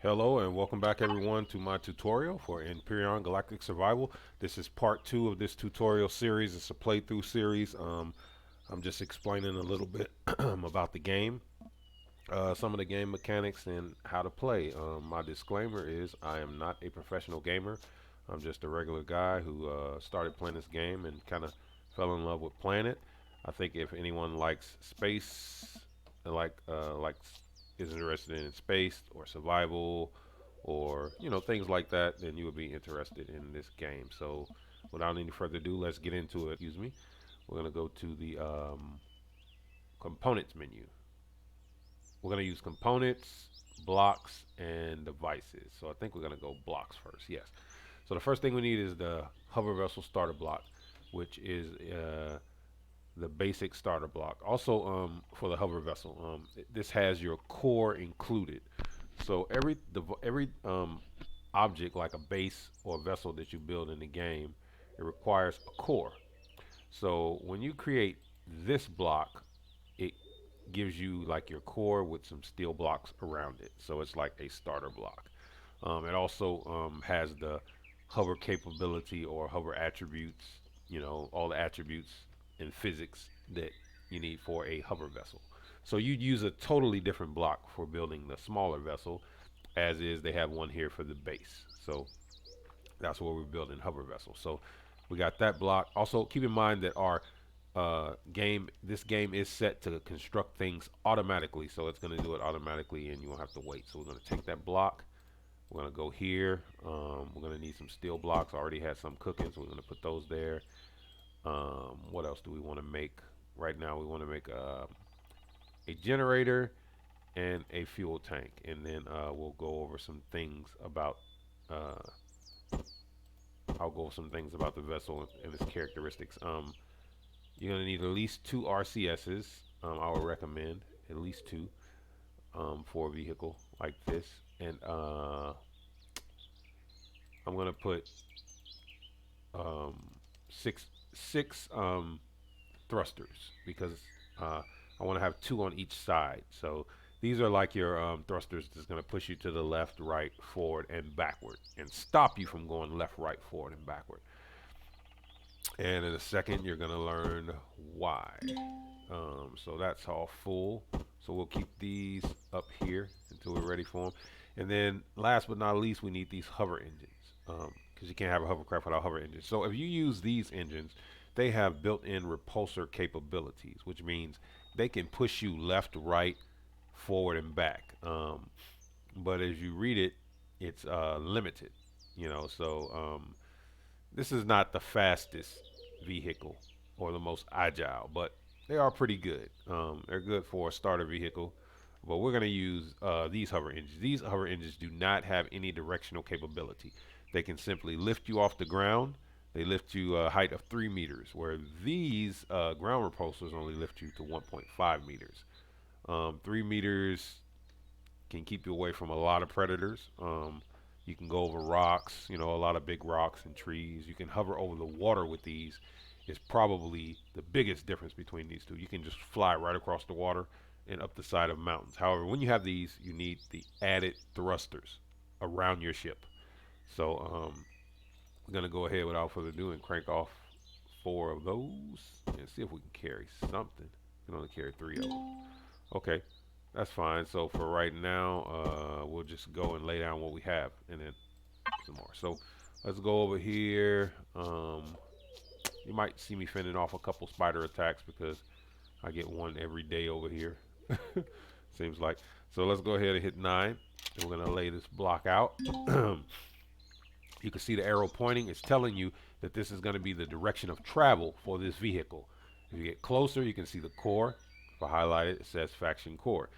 Hello and welcome back everyone to my tutorial for Empyrion Galactic Survival. This is part 2 of this tutorial series. It's a playthrough series. I'm just explaining a little bit about the game, some of the game mechanics and how to play. My disclaimer is I am not a professional gamer. I'm just a regular guy who started playing this game and kind of fell in love with playing it. I think if anyone likes space, like is interested in space or survival or things like that, then you would be interested in this game. So without any further ado, let's get into it. Excuse me. We're gonna go to the components menu. We're gonna use components, blocks, and devices. So I think we're gonna go blocks first. Yes. So the first thing we need is the hover vessel starter block, which is the basic starter block. Also, for the hover vessel, this has your core included. So every object like a base or vessel that you build in the game, it requires a core. So when you create this block, it gives you like your core with some steel blocks around it. So it's like a starter block. It also has the hover capability or hover attributes, all the attributes in physics that you need for a hover vessel. So you'd use a totally different block for building the smaller vessel, as is they have one here for the base. So that's where we're building hover vessels. So we got that block. Also, keep in mind that our this game is set to construct things automatically. So it's going to do it automatically and you won't have to wait. So we're going to take that block. We're going to go here. We're going to need some steel blocks. I already had some cooking, so we're going to put those there. What else do we want to make? Right now, we want to make a generator and a fuel tank. And then we'll go over some things about uh, I'll go over some things about the vessel and its characteristics. You're gonna need at least two RCSs. I would recommend at least two for a vehicle like this. And I'm gonna put um, six thrusters because I want to have two on each side. So these are like your thrusters that's going to push you to the left, right, forward, and backward, and stop you from going left, right, forward, and backward. And in a second, you're going to learn why. So that's all full. So we'll keep these up here until we're ready for them. And then last but not least, we need these hover engines because you can't have a hovercraft without hover engines. So if you use these engines, they have built-in repulsor capabilities, which means they can push you left, right, forward, and back. But as you read it, it's limited. So this is not the fastest vehicle or the most agile, but they are pretty good. They're good for a starter vehicle, but we're going to use these hover engines. These hover engines do not have any directional capability. They can simply lift you off the ground. They lift you a height of 3 meters, where these ground repulsors only lift you to 1.5 meters. 3 meters can keep you away from a lot of predators. You can go over rocks, a lot of big rocks and trees. You can hover over the water with these. Is probably the biggest difference between these two. You can just fly right across the water and up the side of mountains. However, when you have these, you need the added thrusters around your ship. So we're gonna go ahead without further ado and crank off 4 of those and see if we can carry something. We can only carry 3 of them. Okay, that's fine. So for right now, we'll just go and lay down what we have and then some more. So let's go over here. You might see me fending off a couple spider attacks because I get one every day over here. Seems like. So let's go ahead and hit 9. And we're going to lay this block out. You can see the arrow pointing. It's telling you that this is going to be the direction of travel for this vehicle. If you get closer, you can see the core. If I highlight it, it says faction core.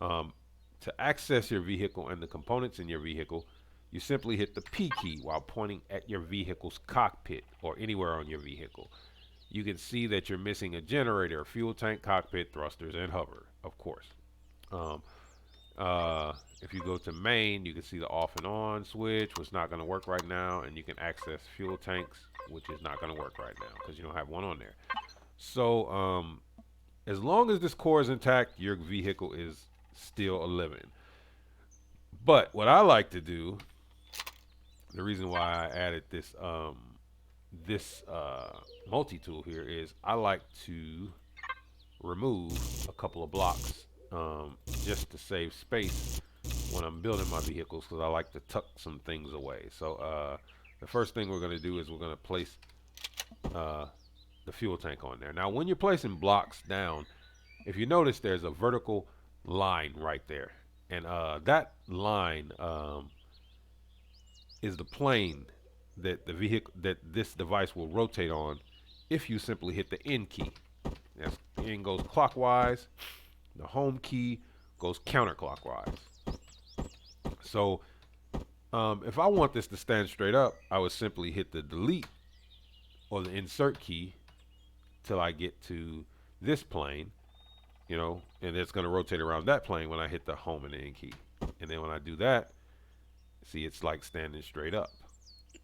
Um, to access your vehicle and the components in your vehicle, you simply hit the P key while pointing at your vehicle's cockpit or anywhere on your vehicle. You can see that you're missing a generator, fuel tank, cockpit, thrusters, and hover, of course. Um, if you go to main, you can see the off and on switch, which is not going to work right now, and you can access fuel tanks, which is not going to work right now because you don't have one on there. So as long as this core is intact, your vehicle is still a living. But what I like to do, the reason why I added this multi-tool here is I like to remove a couple of blocks just to save space when I'm building my vehicles because I like to tuck some things away. So the first thing we're going to do is we're going to place uh, the fuel tank on there. Now when you're placing blocks down, if you notice there's a vertical line right there. And that line is the plane that the vehicle that this device will rotate on if you simply hit the N key. That's, the N goes clockwise, the home key goes counterclockwise. So if I want this to stand straight up, I would simply hit the delete or the insert key till I get to this plane, you know, and it's going to rotate around that plane when I hit the home and the N key. And then when I do that, see, it's like standing straight up.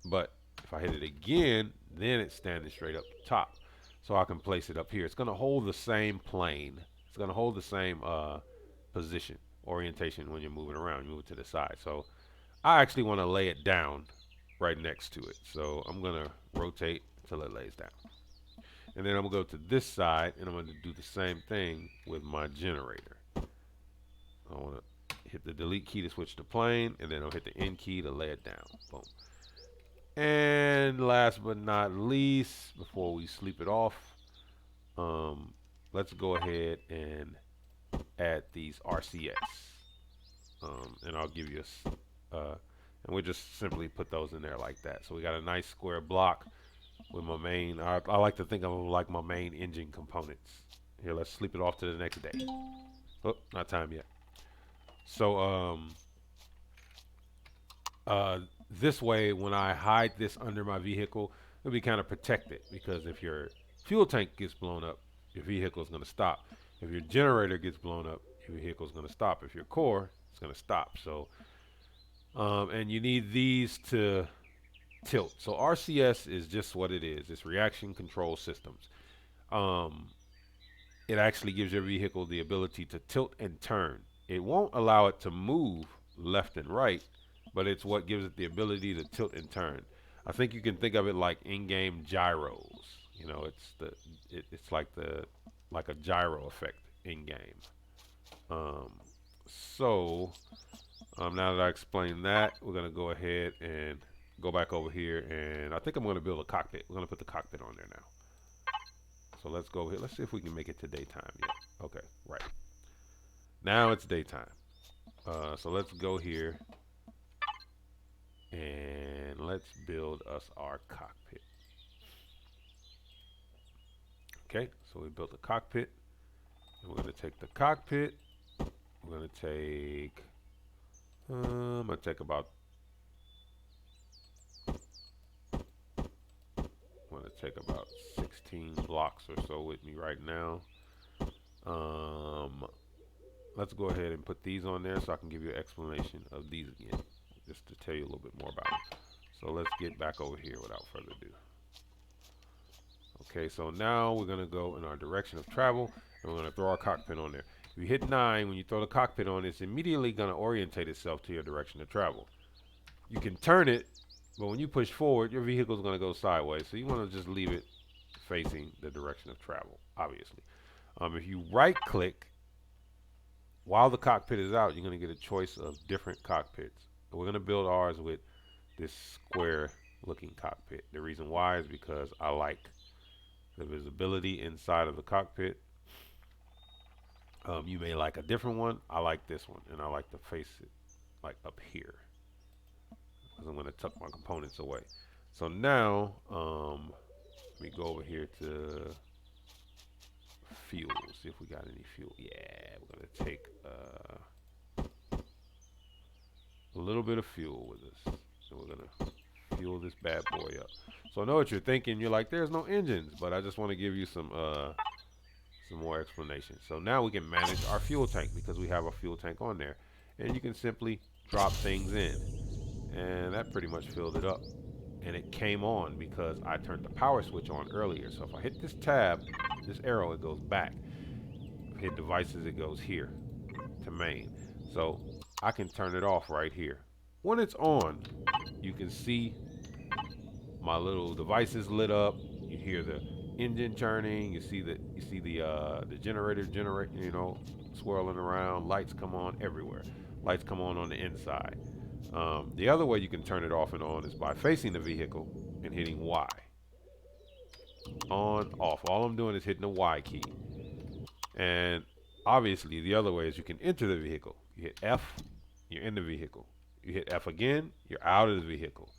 But if I hit it again, then it's standing straight up the top. So I can place it up here. It's going to hold the same plane. It's going to hold the same position, orientation when you're moving around. You move it to the side. So I actually want to lay it down right next to it. So I'm going to rotate until it lays down. And then I'm going to go to this side, and I'm going to do the same thing with my generator. I want to hit the delete key to switch to plane, and then I'll hit the N key to lay it down. Boom. And last but not least, before we sleep it off, let's go ahead and add these RCS. And I'll give you and we just simply put those in there like that. So we got a nice square block with my main, I like to think of them like my main engine components. Here, let's sleep it off to the next day. Oh, not time yet. So this way, when I hide this under my vehicle, it'll be kind of protected, because if your fuel tank gets blown up, your vehicle is going to stop. If your generator gets blown up, your vehicle is going to stop. If your core, it's going to stop. So, and you need these to tilt. So RCS is just what it is. It's reaction control systems. It actually gives your vehicle the ability to tilt and turn. It won't allow it to move left and right, but it's what gives it the ability to tilt and turn. I think you can think of it like in-game gyros. You know, it's like a gyro effect in game. So now that I explained that, we're gonna go ahead and go back over here, and I think I'm gonna build a cockpit. We're gonna put the cockpit on there now. So let's go here. Let's see if we can make it to daytime yet. Okay, right. Now it's daytime. So let's go here and let's build us our cockpit. Okay, so we built a cockpit. And we're going to take the cockpit. We're going to take, I'm going to take about, I'm going to take about 16 blocks or so with me right now. Let's go ahead and put these on there so I can give you an explanation of these again, just to tell you a little bit more about it. So let's get back over here without further ado. Okay, so now we're going to go in our direction of travel, and we're going to throw our cockpit on there. If you hit 9, when you throw the cockpit on, it's immediately going to orientate itself to your direction of travel. You can turn it, but when you push forward, your vehicle is going to go sideways, so you want to just leave it facing the direction of travel, obviously. If you right-click, while the cockpit is out, you're going to get a choice of different cockpits. We're going to build ours with this square looking cockpit. The reason why is because I like the visibility inside of the cockpit. You may like a different one. I like this one, and I like to face it like up here, because I'm going to tuck my components away. So now let me go over here to fuel, see if we got any fuel. Yeah, we're going to take a little bit of fuel with us. So we're going to fuel this bad boy up. So I know what you're thinking. You're like, there's no engines, but I just want to give you some more explanation. So now we can manage our fuel tank, because we have a fuel tank on there. And you can simply drop things in. And that pretty much filled it up. And it came on because I turned the power switch on earlier. So if I hit this tab, this arrow, it goes back. If I hit devices, it goes here to main. So I can turn it off right here. When it's on, you can see my little devices lit up. You hear the engine churning. You see the generator generate. Swirling around. Lights come on everywhere. Lights come on the inside. The other way you can turn it off and on is by facing the vehicle and hitting Y. On, off. All I'm doing is hitting the Y key. And obviously, the other way is you can enter the vehicle. You hit F, you're in the vehicle. You hit F again, you're out of the vehicle.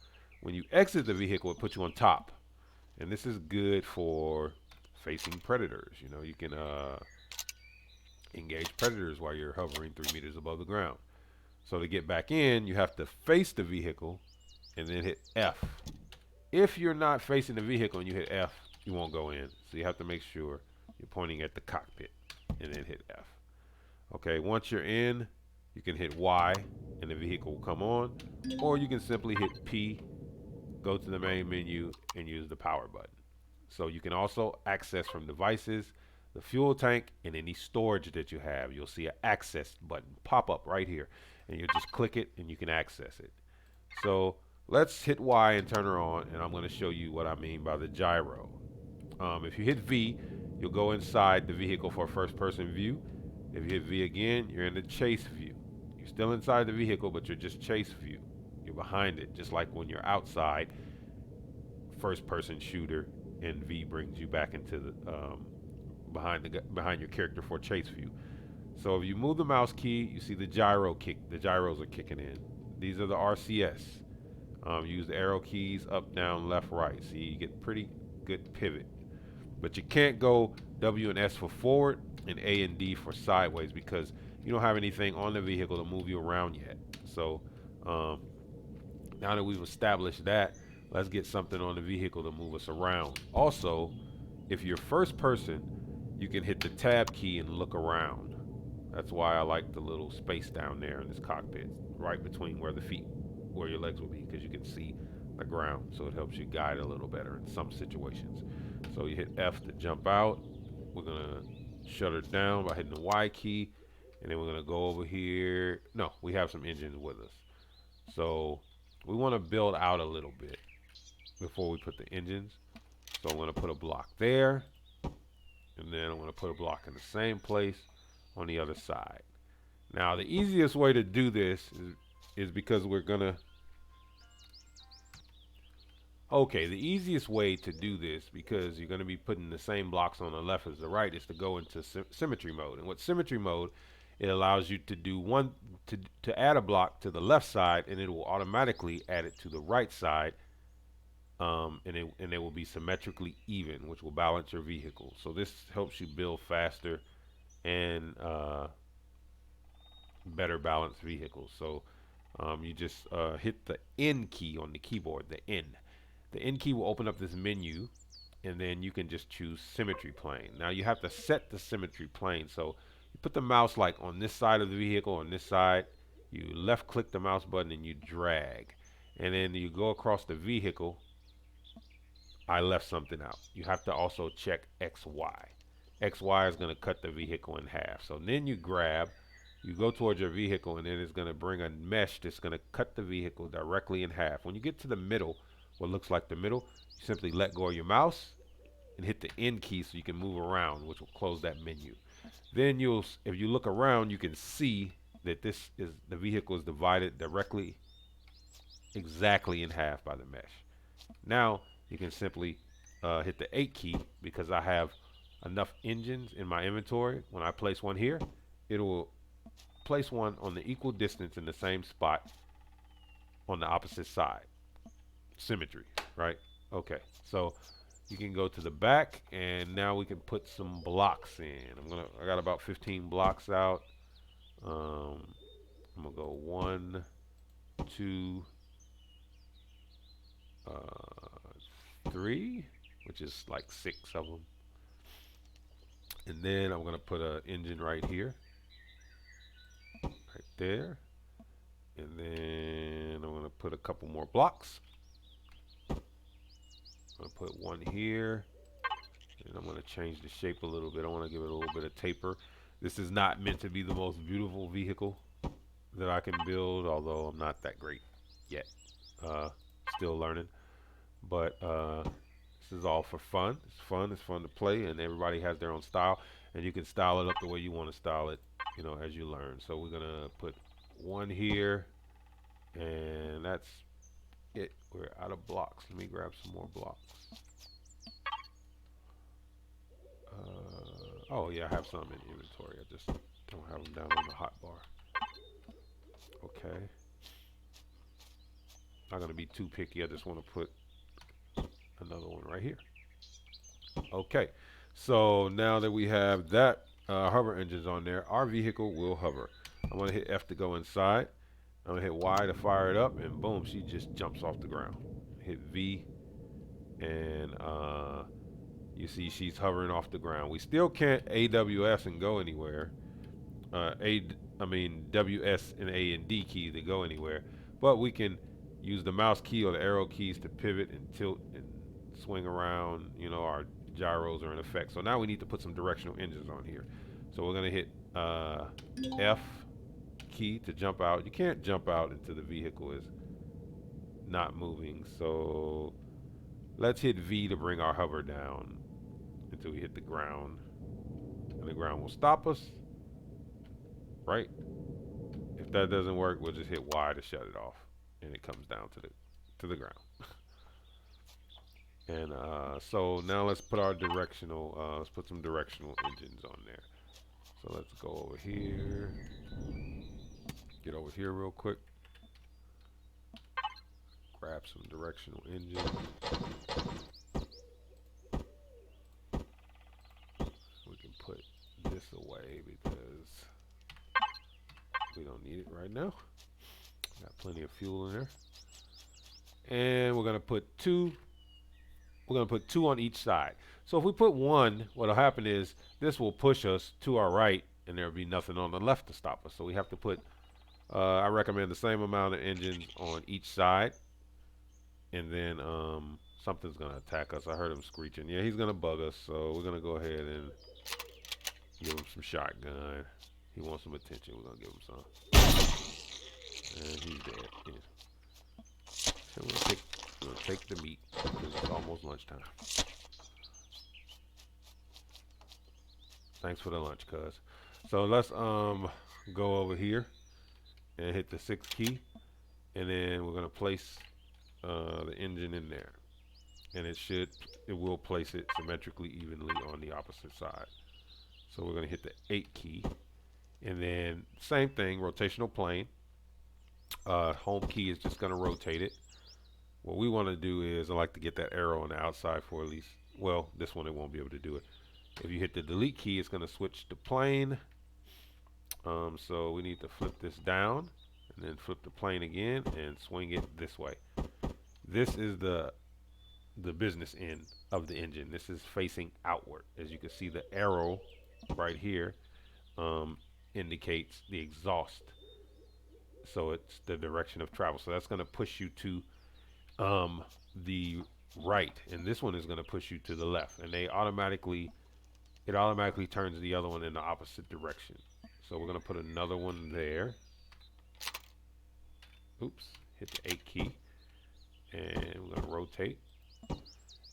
When you exit the vehicle, it puts you on top. And this is good for facing predators. You can engage predators while you're hovering 3 meters above the ground. So to get back in, you have to face the vehicle and then hit F. If you're not facing the vehicle and you hit F, you won't go in. So you have to make sure you're pointing at the cockpit and then hit F. Okay, once you're in, you can hit Y and the vehicle will come on, or you can simply hit P, go to the main menu, and use the power button. So you can also access from devices, the fuel tank, and any storage that you have. You'll see an access button pop up right here, and you just click it and you can access it. So let's hit Y and turn her on, and I'm going to show you what I mean by the gyro. If you hit V, you'll go inside the vehicle for a first-person view. If you hit V again, you're in the chase view. You're still inside the vehicle, but you're just chase view. You're behind it, just like when you're outside, first-person shooter, and V brings you back into the behind your character for chase view. So if you move the mouse key, you see the gyro kick. The gyros are kicking in. These are the RCS. Use the arrow keys up, down, left, right. See, you get pretty good pivot. But you can't go W and S for forward and A and D for sideways because you don't have anything on the vehicle to move you around yet. So now that we've established that, let's get something on the vehicle to move us around. Also, if you're first person, you can hit the tab key and look around. That's why I like the little space down there in this cockpit, right between where your legs will be, because you can see the ground. So it helps you guide a little better in some situations. So you hit F to jump out. We're gonna shut her down by hitting the Y key, and then we're gonna go over here. No, we have some engines with us. So we want to build out a little bit before we put the engines. So I'm gonna put a block there, and then I'm gonna put a block in the same place on the other side. Now the easiest way to do this is because we're gonna okay, the easiest way to do this, because you're going to be putting the same blocks on the left as the right, is to go into symmetry mode. And with symmetry mode, it allows you to do to add a block to the left side, and it will automatically add it to the right side, and it will be symmetrically even, which will balance your vehicle. So this helps you build faster and better balanced vehicles. So you just hit the N key on the keyboard, the N. The N key will open up this menu, and then you can just choose symmetry plane. Now you have to set the symmetry plane. So you put the mouse like on this side of the vehicle, on this side, you left click the mouse button and you drag. And then you go across the vehicle. I left something out. You have to also check XY. XY is going to cut the vehicle in half. So then you go towards your vehicle, and then it's going to bring a mesh that's going to cut the vehicle directly in half. When you get to the middle, what looks like the middle, you simply let go of your mouse and hit the N key so you can move around, which will close that menu. Then if you look around, you can see that the vehicle is divided directly, exactly in half by the mesh. Now you can simply hit the 8 key, because I have enough engines in my inventory. When I place one here, it will place one on the equal distance in the same spot on the opposite side. Symmetry, right? Okay, so you can go to the back, and now we can put some blocks in. I got about 15 blocks out. I'm gonna go 1, 2, 3, which is like 6 of them, and then I'm gonna put an engine right here, right there, and then I'm gonna put a couple more blocks. I'm going to put one here, and I'm going to change the shape a little bit. I want to give it a little bit of taper. This is not meant to be the most beautiful vehicle that I can build, although I'm not that great yet. Uh, Still learning. But this is all for fun. It's fun. It's fun to play, and everybody has their own style, and you can style it up the way you want to style it, as you learn. So we're gonna put one here, and that's it. We're out of blocks. Let me grab some more blocks. Oh yeah, I have some in inventory. I just don't have them down on the hotbar. Okay. Not gonna be too picky. I just want to put another one right here. Okay. So now that we have that hover engines on there, our vehicle will hover. I'm gonna hit F to go inside. I'm gonna hit Y to fire it up, and boom, she just jumps off the ground. Hit V, and you see she's hovering off the ground. We still can't AWS and go anywhere. I mean WS and A and D key to go anywhere, but we can use the mouse key or the arrow keys to pivot and tilt and swing around. Our gyros are in effect. So now we need to put some directional engines on here. So we're gonna hit F key to jump out. You can't jump out until the vehicle is not moving. So let's hit V to bring our hover down until we hit the ground. And the ground will stop us, right? If that doesn't work, we'll just hit Y to shut it off. And it comes down to the ground. And so now let's put our directional, let's put some directional engines on there. So let's go over here. Get over here real quick. Grab some directional engines. We can put this away because we don't need it right now. Got plenty of fuel in there. And we're gonna put two. We're gonna put two on each side. So if we put one, what'll happen is this will push us to our right, and there'll be nothing on the left to stop us. So we have to put. I recommend the same amount of engines on each side, and then something's gonna attack us. I heard him screeching. Yeah, he's gonna bug us. So we're gonna go ahead and give him some shotgun. He wants some attention. We're gonna give him some. And he's dead. Yeah. So we'll take the meat because it's almost lunchtime. Thanks for the lunch, cuz. So let's go over here and hit the 6 key, and then we're gonna place the engine in there, and it will place it symmetrically evenly on the opposite side. So we're gonna hit the 8 key, and then same thing, rotational plane. Home key is just gonna rotate it. What we want to do is I like to get that arrow on the outside for at least. Well, this one it won't be able to do it. If you hit the delete key, it's going to switch to plane. So we need to flip this down and then flip the plane again and swing it this way. This is the business end of the engine. This is facing outward. As you can see, the arrow right here indicates the exhaust. So it's the direction of travel. So that's going to push you to the right, and this one is going to push you to the left, and it automatically turns the other one in the opposite direction. So we're going to put another one there. Oops, hit the 8 key, and we're going to rotate,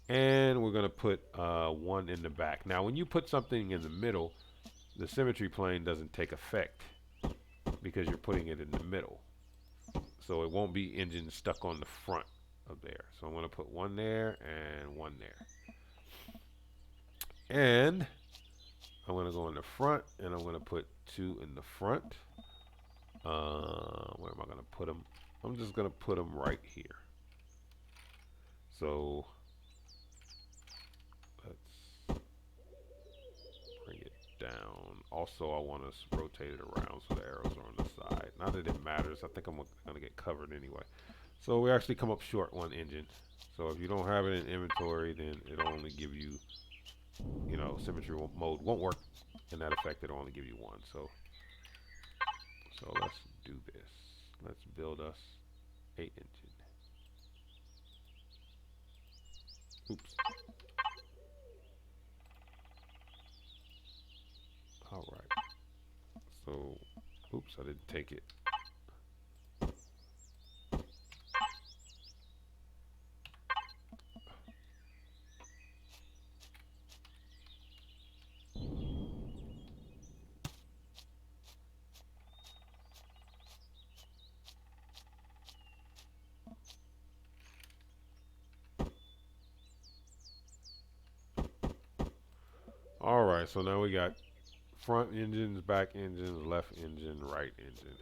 and we're going to put one in the back. Now when you put something in the middle, the symmetry plane doesn't take effect because you're putting it in the middle, so it won't be engine stuck on the front of there. So I'm going to put one there and one there, and I'm going to go in the front, and I'm going to put 2 in the front. Where am I going to put them? I'm just going to put them right here. So let's bring it down. Also, I want to rotate it around so the arrows are on the side. Not that it matters. I think I'm going to get covered anyway. So we actually come up short one engine. So if you don't have it in inventory, then it'll only give you, symmetry mode won't work in that effect. It'll only give you one. So let's do this. Let's build us a engine. Oops. All right. So, oops, I didn't take it. right, so now we got front engines, back engines, left engine, right engine.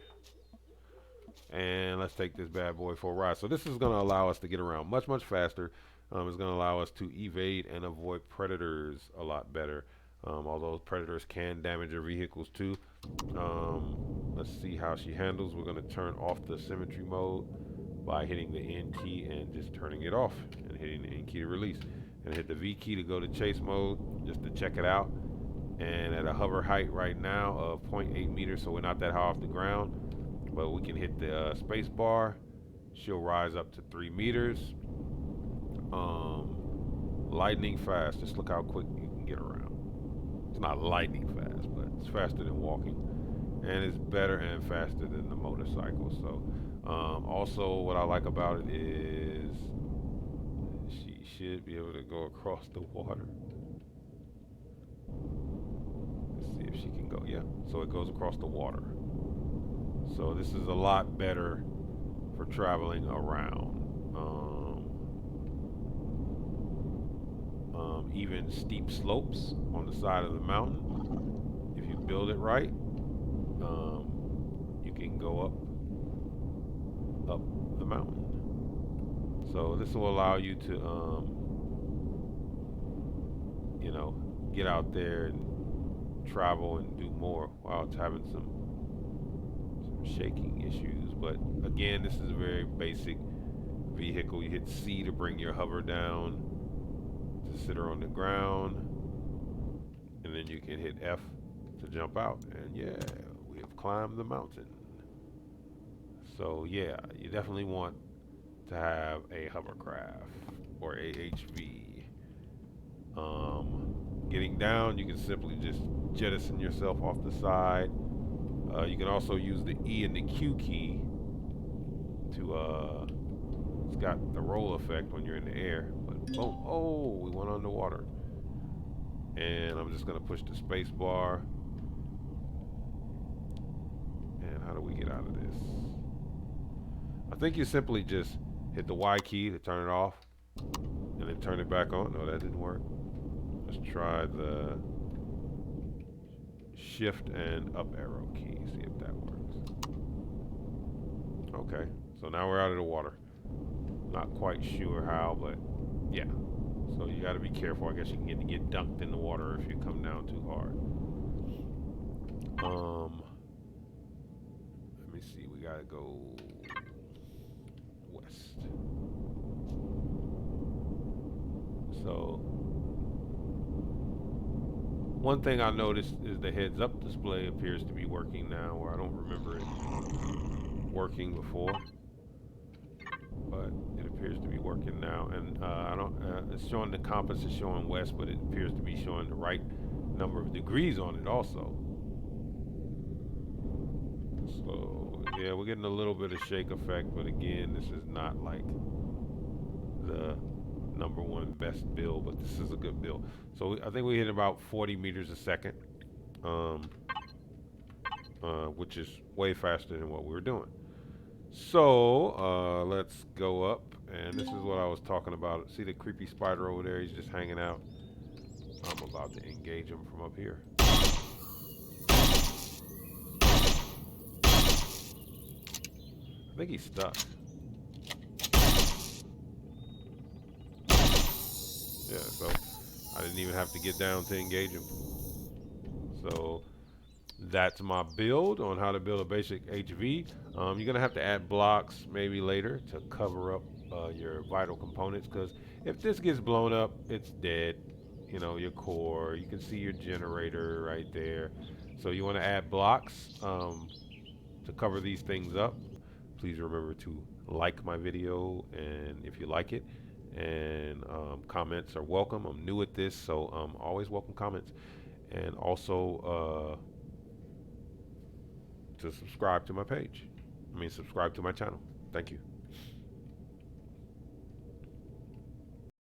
And let's take this bad boy for a ride. So this is going to allow us to get around much, much faster. It's going to allow us to evade and avoid predators a lot better. Although predators can damage your vehicles too. Let's see how she handles. We're going to turn off the symmetry mode by hitting the N key and just turning it off, and hitting the N key to release, and hit the V key to go to chase mode just to check it out. And at a hover height right now of 0.8 meters, so we're not that high off the ground, but we can hit the space bar. She'll rise up to 3 meters. Lightning fast. Just look how quick you can get around. It's not lightning fast, but it's faster than walking, and it's better and faster than the motorcycle. So also what I like about it is she should be able to go across the water. Let's see if she can go. Yeah, so it goes across the water. So this is a lot better for traveling around. Even steep slopes on the side of the mountain, if you build it right, you can go up the mountain. So this will allow you to get out there and travel and do more while it's having some shaking issues. But again, this is a very basic vehicle. You hit C to bring your hover down, to sit her on the ground, and then you can hit F to jump out. And yeah, we have climbed the mountain. So yeah, you definitely want to have a hovercraft or AHV. Getting down, you can simply just jettison yourself off the side. You can also use the E and the Q key to, it's got the roll effect when you're in the air. But boom, oh, we went underwater. And I'm just gonna push the space bar. And how do we get out of this? I think you simply just hit the Y key to turn it off, and then turn it back on. No, that didn't work. Let's try the shift and up arrow key, see if that works. Okay, so now we're out of the water. Not quite sure how, but yeah. So you gotta be careful. I guess you can get dunked in the water if you come down too hard. Let me see, we gotta go west. So one thing I noticed is the heads up display appears to be working now, where I don't remember it working before, but it appears to be working now. And I don't, it's showing the compass is showing west, but it appears to be showing the right number of degrees on it also. So yeah, we're getting a little bit of shake effect, but again, this is not like the #1 best build, but this is a good build. So I think we hit about 40 meters a second, which is way faster than what we were doing. So let's go up, and this is what I was talking about. See the creepy spider over there? He's just hanging out. I'm about to engage him from up here. I think he's stuck. Yeah, so I didn't even have to get down to engage him. So that's my build on how to build a basic HV. You're gonna have to add blocks maybe later to cover up your vital components, because if this gets blown up, it's dead. You know, your core, you can see your generator right there. So you want to add blocks to cover these things up. Please remember to like my video, and if you like it, and comments are welcome. I'm new at this, so always welcome comments. And also to subscribe to my page. Subscribe to my channel. Thank you.